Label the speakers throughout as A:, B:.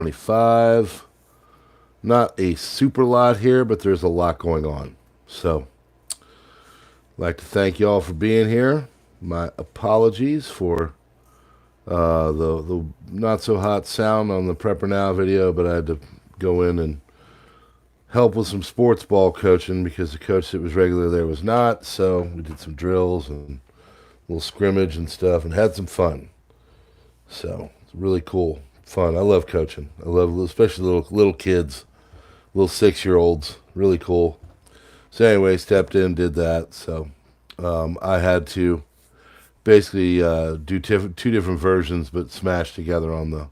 A: 2025. Not a super lot here, but there's a lot going on. So, I'd like to thank you all for being here. My apologies for the not so hot sound on the PrepperNow video, but I had to go in and help with some sports ball coaching because the coach that was regular there was not. So we did some drills and a little scrimmage and stuff and had some fun. So it's really cool, fun. I love coaching. I love especially little kids, little 6-year-olds. Really cool. So anyway, stepped in, did that. So I had to basically do two different versions, but smashed together on the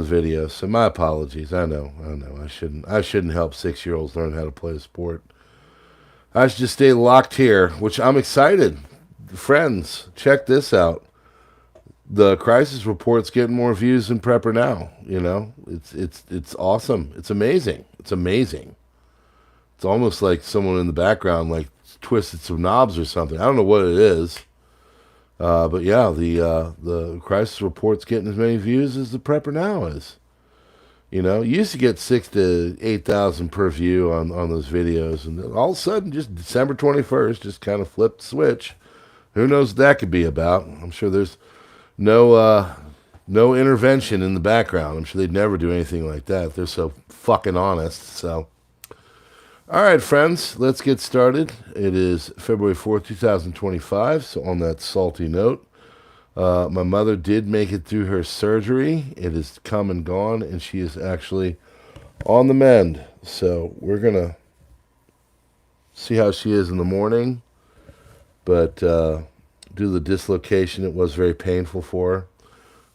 A: video. So my apologies. I know. I shouldn't help 6-year-olds learn how to play a sport. I should just stay locked here, which I'm excited. Friends, check this out. The crisis report's getting more views than PrepperNow. You know, it's awesome. It's amazing. It's amazing. It's almost like someone in the background like twisted some knobs or something. I don't know what it is. But yeah, the crisis report's getting as many views as the PrepperNow is. You know, you used to get 6,000 to 8,000 per view on those videos, and then all of a sudden, just December 21st, just kind of flipped the switch. Who knows what that could be about? I'm sure there's no intervention in the background. I'm sure they'd never do anything like that. They're so fucking honest. So, all right, friends, let's get started. It is February 4th, 2025. So on that salty note, my mother did make it through her surgery. It has come and gone, and she is actually on the mend. So we're going to see how she is in the morning. But due to the dislocation, it was very painful for her.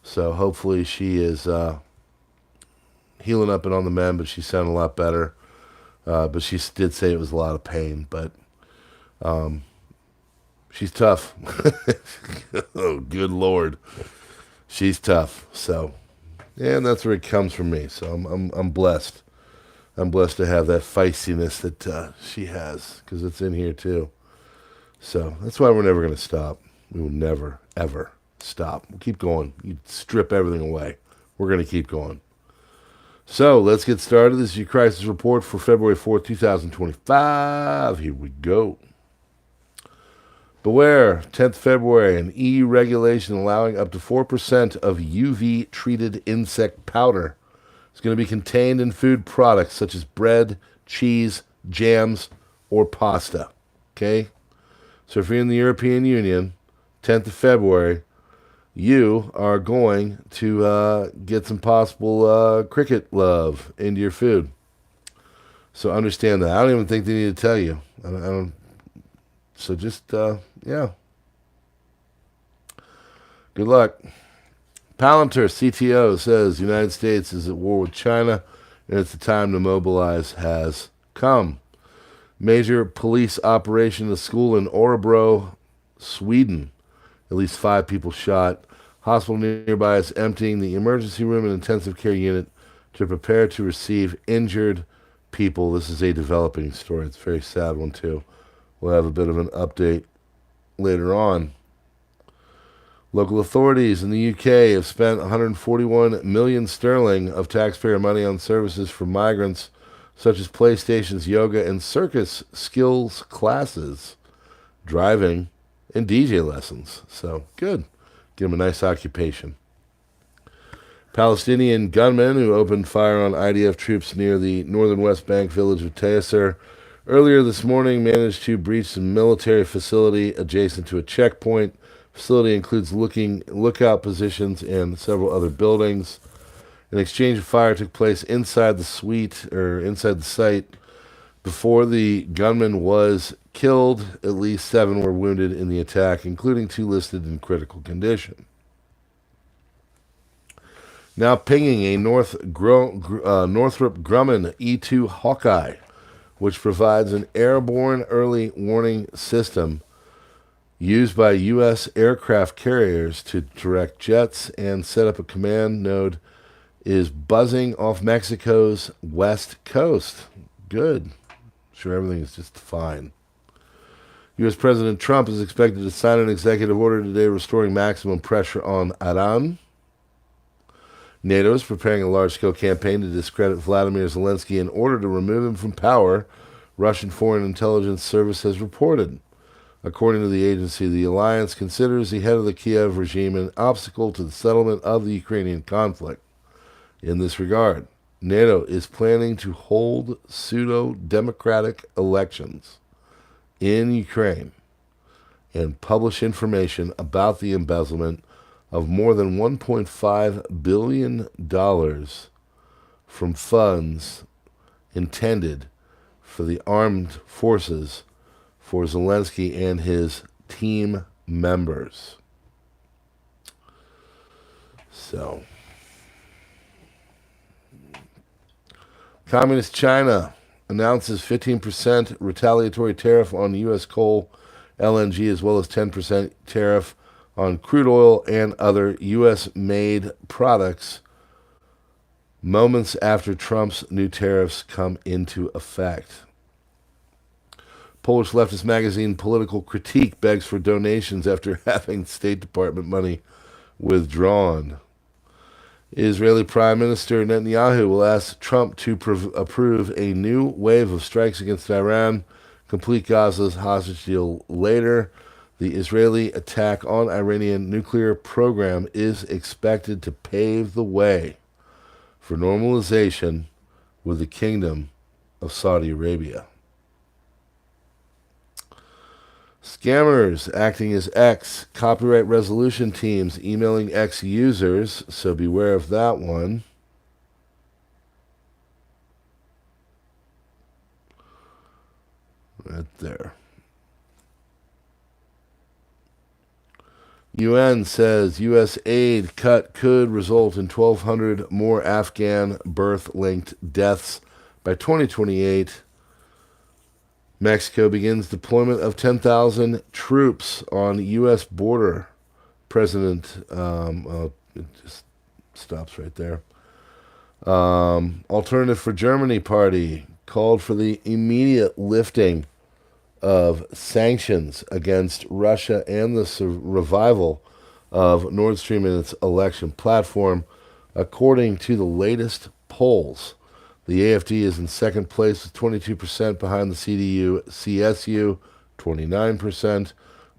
A: So hopefully she is healing up and on the mend, but she's sounding a lot better. But she did say it was a lot of pain, but she's tough. Oh, good Lord. She's tough. So, yeah, that's where it comes from me. So I'm blessed. I'm blessed to have that feistiness that she has, because it's in here too. So that's why we're never going to stop. We will never, ever stop. We'll keep going. You strip everything away. We're going to keep going. So let's get started. This is your crisis report for February 4th, 2025. Here we go. Beware, 10th February, an EU regulation allowing up to 4% of UV-treated insect powder is going to be contained in food products such as bread, cheese, jams, or pasta. Okay? So if you're in the European Union, 10th of February, you are going to get some possible cricket love into your food. So understand that. I don't even think they need to tell you. I don't. So just, yeah. Good luck. Palantir, CTO, says the United States is at war with China, and it's the time to mobilize has come. Major police operation in a school in Örebro, Sweden. At least 5 people shot. Hospital nearby is emptying the emergency room and intensive care unit to prepare to receive injured people. This is a developing story. It's a very sad one, too. We'll have a bit of an update later on. Local authorities in the UK have spent 141 million sterling of taxpayer money on services for migrants, such as playstations, yoga, and circus skills classes, driving, and DJ lessons. So, good. Give them a nice occupation. Palestinian gunmen who opened fire on IDF troops near the northern West Bank village of Tayasser earlier this morning managed to breach the military facility adjacent to a checkpoint. Facility includes lookout positions and several other buildings. An exchange of fire took place inside the site. Before the gunman was killed, at least 7 were wounded in the attack, including 2 listed in critical condition. Now pinging a Northrop Grumman E-2 Hawkeye, which provides an airborne early warning system used by U.S. aircraft carriers to direct jets and set up a command node, is buzzing off Mexico's west coast. Good. Sure, everything is just fine. U.S. President Trump is expected to sign an executive order today restoring maximum pressure on Iran. NATO is preparing a large-scale campaign to discredit Vladimir Zelensky in order to remove him from power, Russian Foreign Intelligence Service has reported. According to the agency, the alliance considers the head of the Kiev regime an obstacle to the settlement of the Ukrainian conflict. In this regard, NATO is planning to hold pseudo-democratic elections in Ukraine and publish information about the embezzlement of more than $1.5 billion from funds intended for the armed forces for Zelensky and his team members. So, Communist China announces 15% retaliatory tariff on U.S. coal, LNG, as well as 10% tariff on crude oil and other U.S.-made products moments after Trump's new tariffs come into effect. Polish leftist magazine Political Critique begs for donations after having State Department money withdrawn. Israeli Prime Minister Netanyahu will ask Trump to approve a new wave of strikes against Iran, complete Gaza's hostage deal later. The Israeli attack on Iranian nuclear program is expected to pave the way for normalization with the Kingdom of Saudi Arabia. Scammers acting as X copyright resolution teams emailing X users, so beware of that one. Right there. UN says U.S. aid cut could result in 1,200 more Afghan birth-linked deaths by 2028. Mexico begins deployment of 10,000 troops on U.S. border. President, it just stops right there. Alternative for Germany party called for the immediate lifting of sanctions against Russia and the revival of Nord Stream in its election platform. According to the latest polls, the AfD is in second place with 22% behind the CDU-CSU, 29%.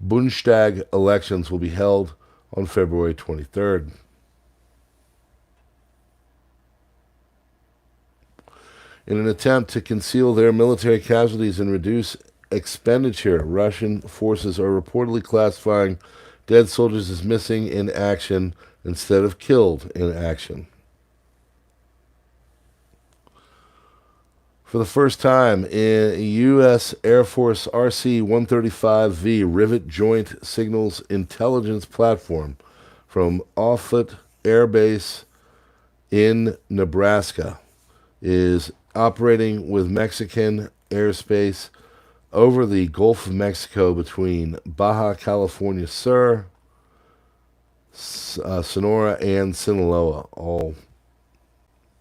A: Bundestag elections will be held on February 23rd. In an attempt to conceal their military casualties and reduce expenditure, Russian forces are reportedly classifying dead soldiers as missing in action instead of killed in action. For the first time, in U.S. Air Force RC-135V Rivet Joint Signals Intelligence Platform from Offutt Air Base in Nebraska is operating with Mexican airspace over the Gulf of Mexico between Baja California Sur, Sonora, and Sinaloa, all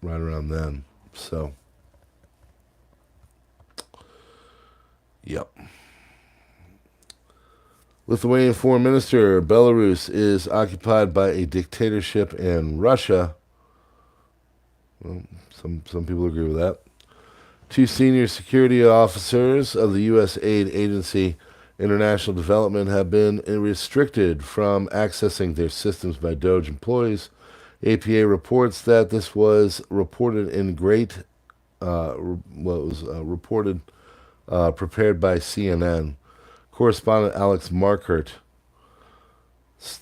A: right around then. So, yep. Lithuanian Foreign Minister, Belarus is occupied by a dictatorship in Russia. Well, some people agree with that. 2 senior security officers of the U.S. aid agency International Development have been restricted from accessing their systems by Doge employees. APA reports that this was reported in prepared by CNN. Correspondent Alex Markert.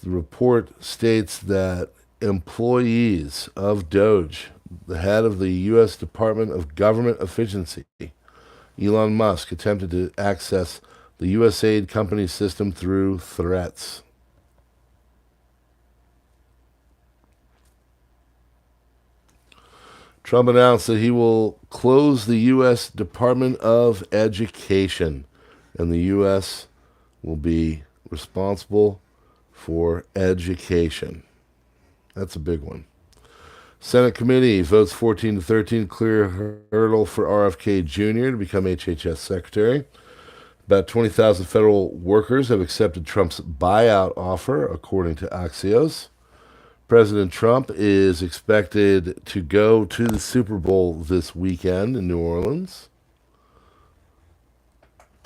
A: The report states that employees of Doge, the head of the U.S. Department of Government Efficiency, Elon Musk, attempted to access the USAID company system through threats. Trump announced that he will close the U.S. Department of Education, and the U.S. will be responsible for education. That's a big one. Senate committee votes 14-13 clear hurdle for RFK Jr. to become HHS secretary. About 20,000 federal workers have accepted Trump's buyout offer, according to Axios. President Trump is expected to go to the Super Bowl this weekend in New Orleans.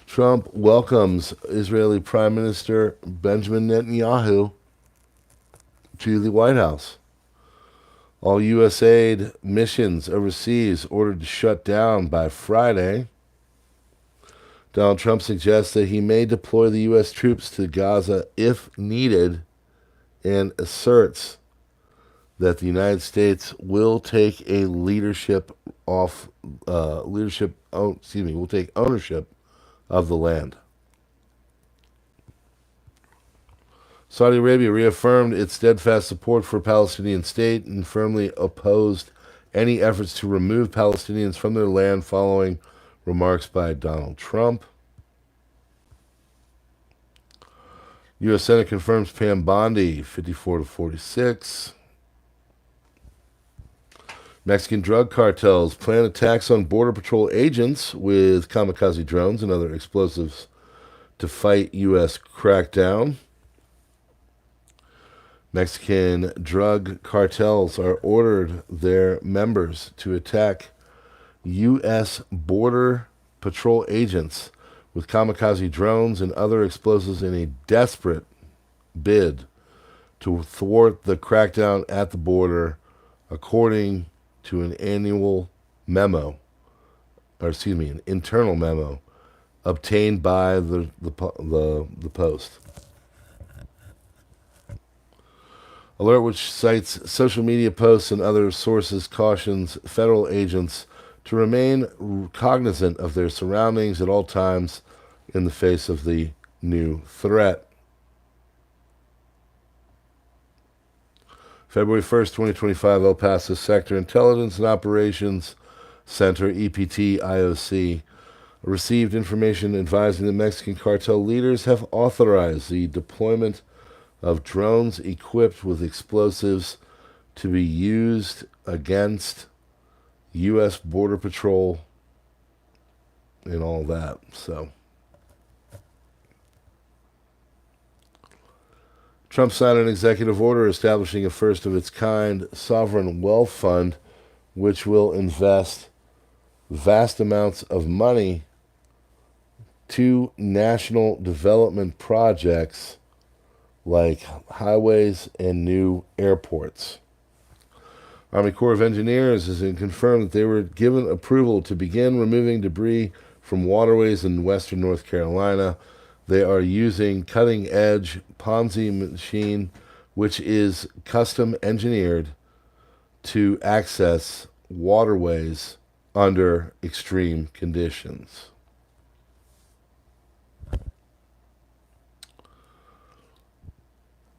A: Trump welcomes Israeli Prime Minister Benjamin Netanyahu to the White House. All U.S. aid missions overseas ordered to shut down by Friday. Donald Trump suggests that he may deploy the U.S. troops to Gaza if needed, and asserts that the United States will take ownership of the land. Saudi Arabia reaffirmed its steadfast support for a Palestinian state and firmly opposed any efforts to remove Palestinians from their land following remarks by Donald Trump. U.S. Senate confirms Pam Bondi, 54-46. Mexican drug cartels plan attacks on Border Patrol agents with kamikaze drones and other explosives to fight U.S. crackdown. Mexican drug cartels are ordered their members to attack U.S. Border Patrol agents with kamikaze drones and other explosives in a desperate bid to thwart the crackdown at the border, according to an internal memo obtained by the Post. Alert, which cites social media posts and other sources, cautions federal agents to remain cognizant of their surroundings at all times in the face of the new threat. February 1st, 2025, El Paso Sector Intelligence and Operations Center, EPT IOC, received information advising the Mexican cartel leaders have authorized the deployment of drones equipped with explosives to be used against U.S. Border Patrol and all that. So, Trump signed an executive order establishing a first-of-its-kind sovereign wealth fund, which will invest vast amounts of money to national development projects like highways and new airports. Army Corps of Engineers has confirmed that they were given approval to begin removing debris from waterways in western North Carolina. They are using cutting-edge Ponzi machine, which is custom engineered to access waterways under extreme conditions.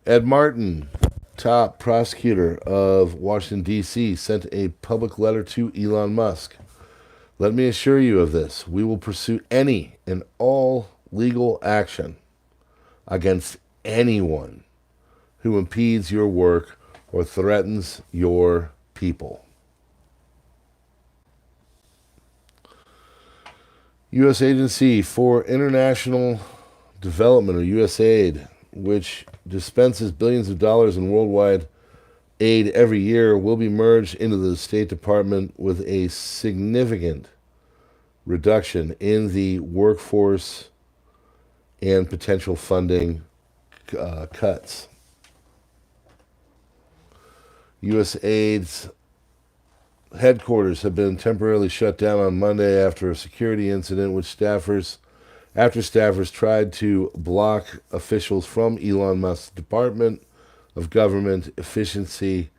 A: Ed Martin, top prosecutor of Washington, D.C., sent a public letter to Elon Musk. Let me assure you of this. We will pursue any and all legal action against anyone who impedes your work or threatens your people. U.S. Agency for International Development, or USAID, which dispenses billions of dollars in worldwide aid every year, will be merged into the State Department with a significant reduction in the workforce and potential funding cuts. USAID's headquarters have been temporarily shut down on Monday after a security incident which staffers tried to block officials from Elon Musk's Department of Government Efficiency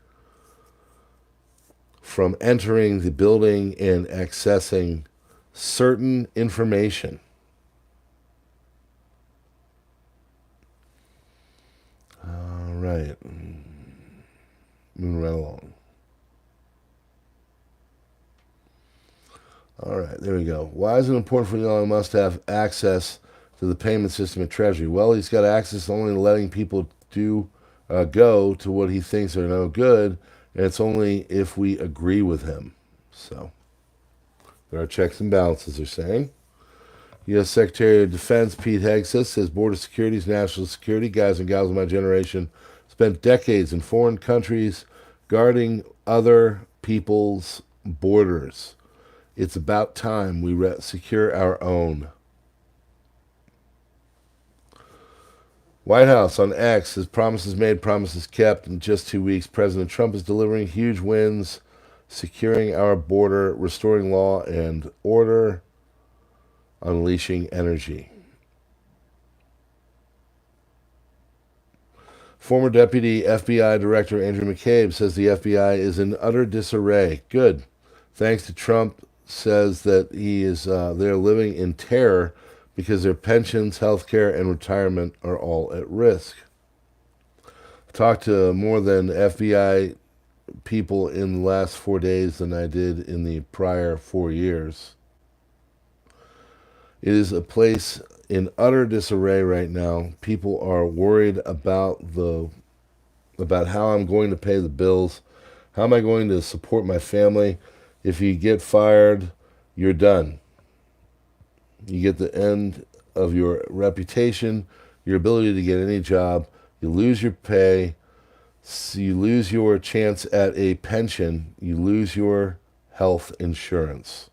A: from entering the building and accessing certain information. All right. Moving right along. All right, there we go. Why is it important for Elon Musk to have access to the payment system at Treasury? Well, he's got access only to letting people go to what he thinks are no good, and it's only if we agree with him. So, there are checks and balances, they're saying. U.S. Secretary of Defense Pete Hegseth says border security is national security. Guys and gals of my generation spent decades in foreign countries guarding other people's borders. It's about time we secure our own. White House on X says promises made, promises kept. In just 2 weeks, President Trump is delivering huge wins, securing our border, restoring law and order, unleashing energy. Former Deputy FBI Director Andrew McCabe says the FBI is in utter disarray. Good. Thanks to Trump, says that they're living in terror because their pensions, health care, and retirement are all at risk. I've talked to more than FBI people in the last 4 days than I did in the prior 4 years. It is a place in utter disarray right now. People are worried about how I'm going to pay the bills. How am I going to support my family? If you get fired, you're done. You get the end of your reputation, your ability to get any job. You lose your pay. You lose your chance at a pension. You lose your health insurance.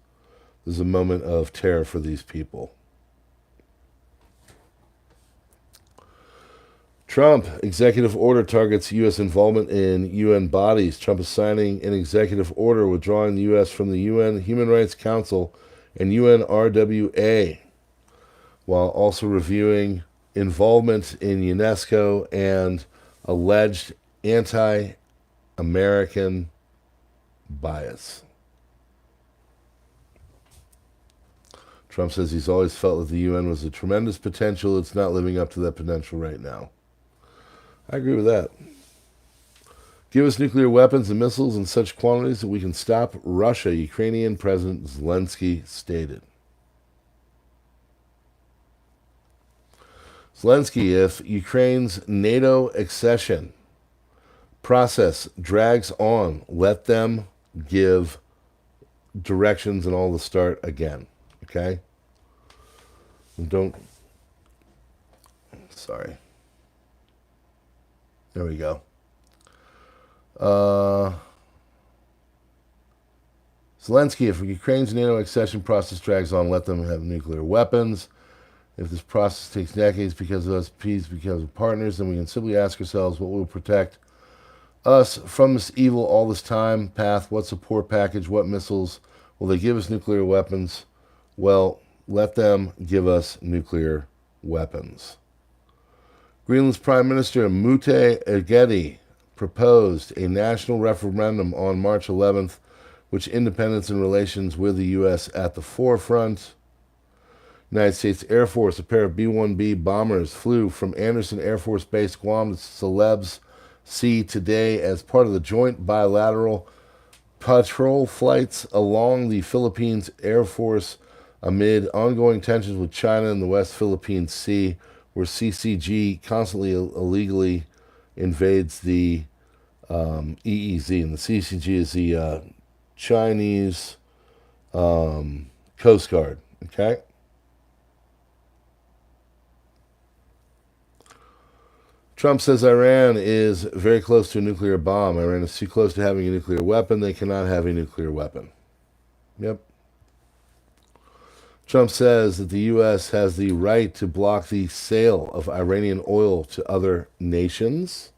A: This is a moment of terror for these people. Trump, executive order targets U.S. involvement in UN bodies. Trump is signing an executive order withdrawing the U.S. from the UN Human Rights Council and UNRWA, while also reviewing involvement in UNESCO and alleged anti-American bias. Trump says he's always felt that the UN was a tremendous potential. It's not living up to that potential right now. I agree with that. Give us nuclear weapons and missiles in such quantities that we can stop Russia, Ukrainian President Zelensky stated. Zelensky, if Ukraine's NATO accession process drags on, let them give directions and all to start again. Okay? Sorry. There we go. Zelensky, if Ukraine's NATO accession process drags on, let them have nuclear weapons. If this process takes decades because of us, peace because of partners, then we can simply ask ourselves what will protect us from this evil all this time, path, what support package, what missiles. Will they give us nuclear weapons? Well, let them give us nuclear weapons. Greenland's Prime Minister Mute Egede proposed a national referendum on March 11th, which independence and relations with the U.S. at the forefront. United States Air Force, a pair of B-1B bombers flew from Andersen Air Force Base, Guam to Celebes Sea today as part of the joint bilateral patrol flights along the Philippines Air Force amid ongoing tensions with China in the West Philippine Sea, where CCG constantly illegally invades the EEZ. And the CCG is the Chinese Coast Guard. Okay? Trump says Iran is very close to a nuclear bomb. Iran is too close to having a nuclear weapon. They cannot have a nuclear weapon. Yep. Trump says that the U.S. has the right to block the sale of Iranian oil to other nations.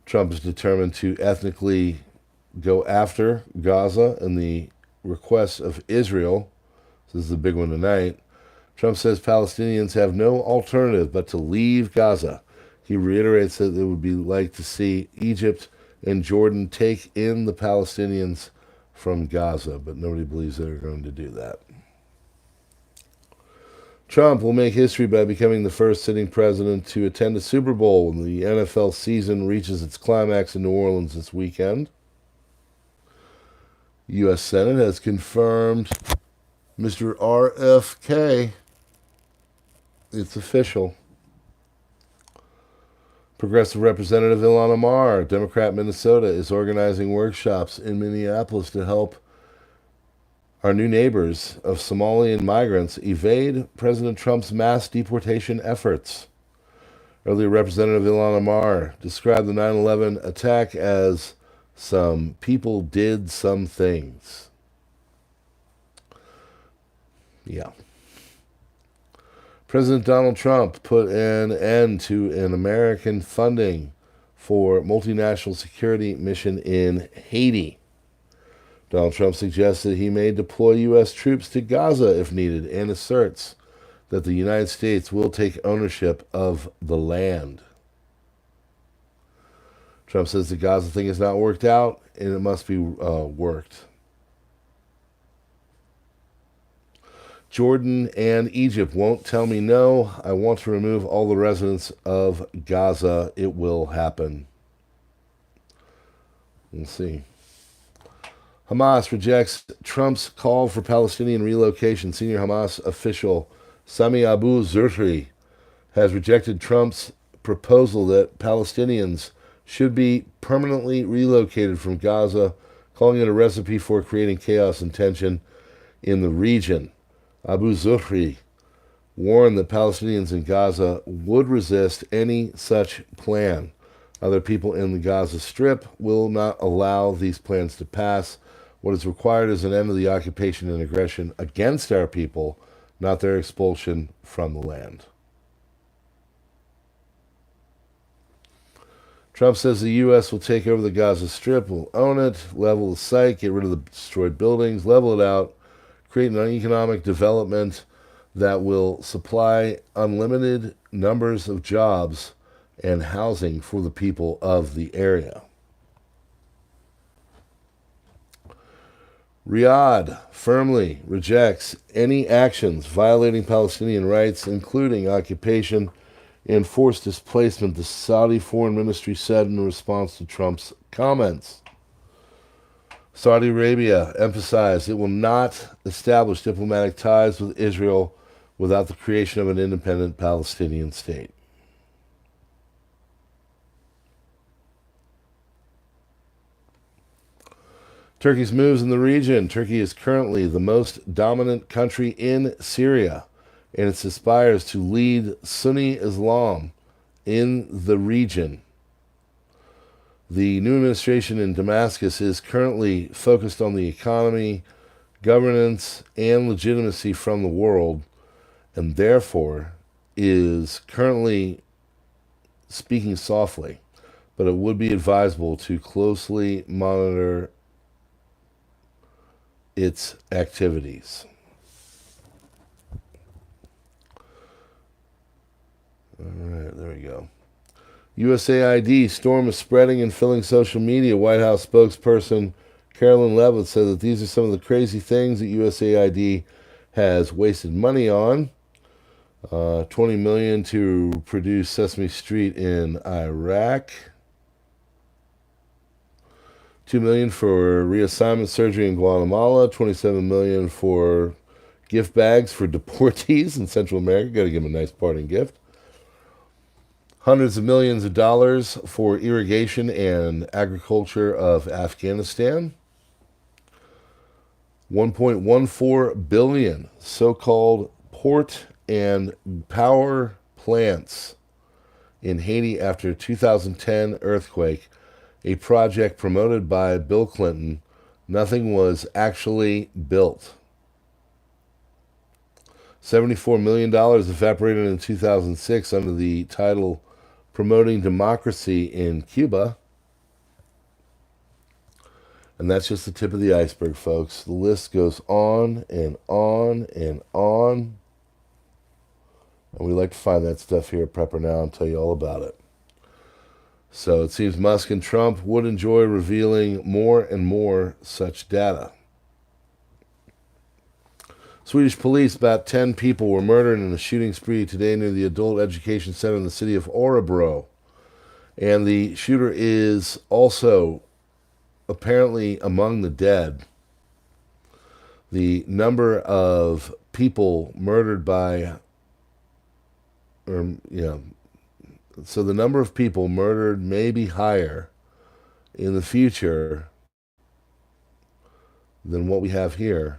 A: Trump is determined to ethnically go after Gaza and the requests of Israel. This is the big one tonight. Trump says Palestinians have no alternative but to leave Gaza. He reiterates that it would be like to see Egypt and Jordan take in the Palestinians from Gaza, but nobody believes they're going to do that. Trump will make history by becoming the first sitting president to attend a Super Bowl when the NFL season reaches its climax in New Orleans this weekend. U.S. Senate has confirmed Mr. RFK. It's official. Progressive Representative Ilhan Omar, Democrat Minnesota, is organizing workshops in Minneapolis to help our new neighbors of Somalian migrants evade President Trump's mass deportation efforts. Earlier, Representative Ilhan Omar described the 9/11 attack as some people did some things. Yeah. President Donald Trump put an end to an American funding for multinational security mission in Haiti. Donald Trump suggested he may deploy U.S. troops to Gaza if needed and asserts that the United States will take ownership of the land. Trump says the Gaza thing has not worked out and it must be worked. Jordan and Egypt won't tell me no. I want to remove all the residents of Gaza. It will happen. We'll see. Hamas rejects Trump's call for Palestinian relocation. Senior Hamas official Sami Abu Zuhri has rejected Trump's proposal that Palestinians should be permanently relocated from Gaza, calling it a recipe for creating chaos and tension in the region. Abu Zuhri warned that Palestinians in Gaza would resist any such plan. Other people in the Gaza Strip will not allow these plans to pass. What is required is an end to the occupation and aggression against our people, not their expulsion from the land. Trump says the U.S. will take over the Gaza Strip, will own it, level the site, get rid of the destroyed buildings, level it out, create an economic development that will supply unlimited numbers of jobs and housing for the people of the area. Riyadh firmly rejects any actions violating Palestinian rights, including occupation and forced displacement, the Saudi Foreign Ministry said in response to Trump's comments. Saudi Arabia emphasized it will not establish diplomatic ties with Israel without the creation of an independent Palestinian state. Turkey's moves in the region. Turkey is currently the most dominant country in Syria, and it aspires to lead Sunni Islam in the region. The new administration in Damascus is currently focused on the economy, governance, and legitimacy from the world, and therefore is currently speaking softly, but it would be advisable to closely monitor its activities. All right, there we go. USAID storm is spreading and filling social media. White House spokesperson Carolyn Leavitt said that these are some of the crazy things that USAID has wasted money on. $20 million to produce Sesame Street in Iraq. $2 million for reassignment surgery in Guatemala. $27 million for gift bags for deportees in Central America. Got to give them a nice parting gift. Hundreds of millions of dollars for irrigation and agriculture of Afghanistan. 1.14 billion so-called port and power plants in Haiti after 2010 earthquake, a project promoted by Bill Clinton. Nothing was actually built. $74 million evaporated in 2006 under the title Promoting Democracy in Cuba. And that's just the tip of the iceberg, folks. The list goes on and on and on. And we like to find that stuff here at PrepperNow and tell you all about it. So it seems Musk and Trump would enjoy revealing more and more such data. Swedish police, about 10 people were murdered in a shooting spree today near the Adult Education Center in the city of Örebro. And the shooter is also apparently among the dead. The number of people murdered by, so the number of people murdered may be higher in the future than what we have here.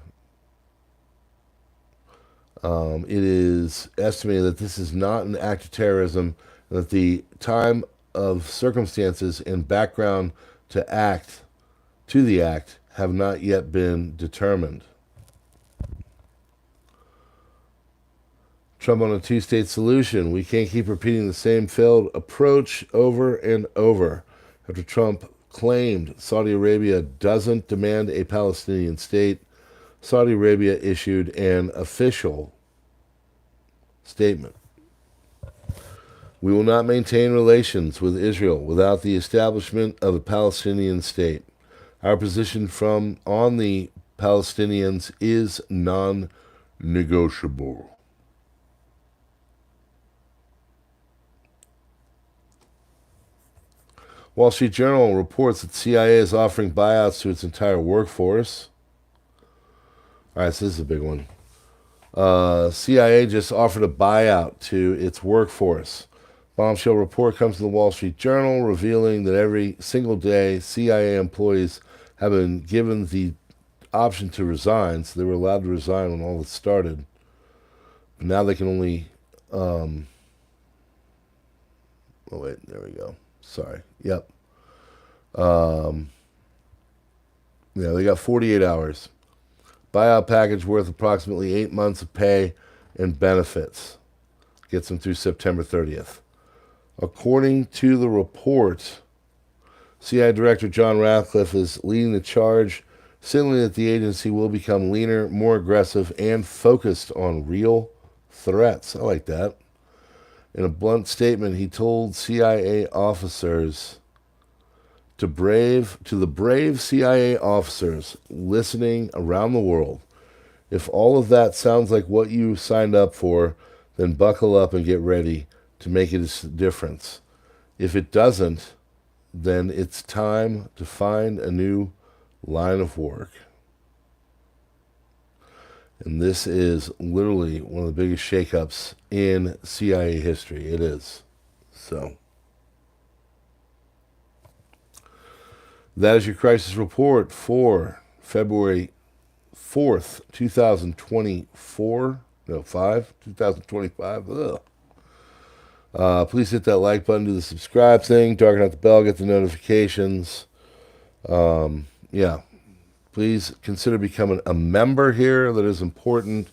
A: It is estimated that this is not an act of terrorism, that the time of circumstances and background to the act have not yet been determined. Trump on a two-state solution. We can't keep repeating the same failed approach over and over. After Trump claimed Saudi Arabia doesn't demand a Palestinian state, Saudi Arabia issued an official statement. We will not maintain relations with Israel without the establishment of a Palestinian state. Our position on the Palestinians is non-negotiable. Wall Street Journal reports that CIA is offering buyouts to its entire workforce. All right, so this is a big one. CIA just offered a buyout to its workforce. Bombshell report comes to the Wall Street Journal revealing that every single day CIA employees have been given the option to resign, so they were allowed to resign when all this started. But now they can only... oh, wait, there we go. Sorry. Yep. Yeah, they got 48 hours. Buyout package worth approximately 8 months of pay and benefits. Gets them through September 30th. According to the report, CIA Director John Ratcliffe is leading the charge, signaling that the agency will become leaner, more aggressive, and focused on real threats. I like that. In a blunt statement, he told CIA officers to the brave CIA officers listening around the world, if all of that sounds like what you signed up for, then buckle up and get ready to make it a difference. If it doesn't, then it's time to find a new line of work. And this is literally one of the biggest shakeups in CIA history. It is. So, that is your crisis report for February 4th, 2024. No, 2025. Ugh. Please hit that like button, do the subscribe thing, darken out the bell, get the notifications. Yeah. Please consider becoming a member here. That is important.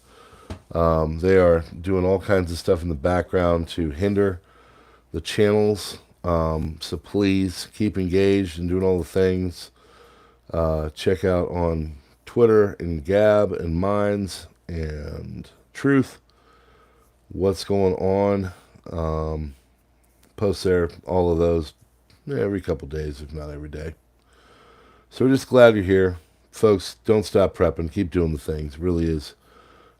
A: They are doing all kinds of stuff in the background to hinder the channels. So please keep engaged and doing all the things. Check out on Twitter and Gab and Minds and Truth what's going on. Post there, all of those, every couple days, if not every day. So we're just glad you're here. Folks, don't stop prepping. Keep doing the things. It really is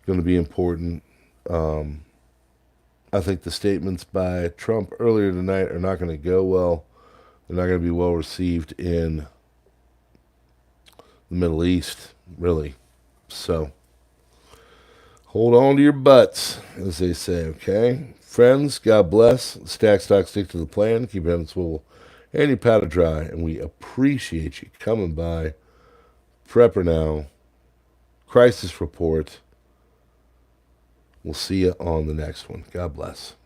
A: going to be important. I think the statements by Trump earlier tonight are not going to go well. They're not going to be well received in the Middle East, really. So, hold on to your butts, as they say, okay? Friends, God bless. Stack, stock, stick to the plan. Keep your head on swivel and your powder dry. And we appreciate you coming by. PrepperNow, Crisis Report. We'll see you on the next one. God bless.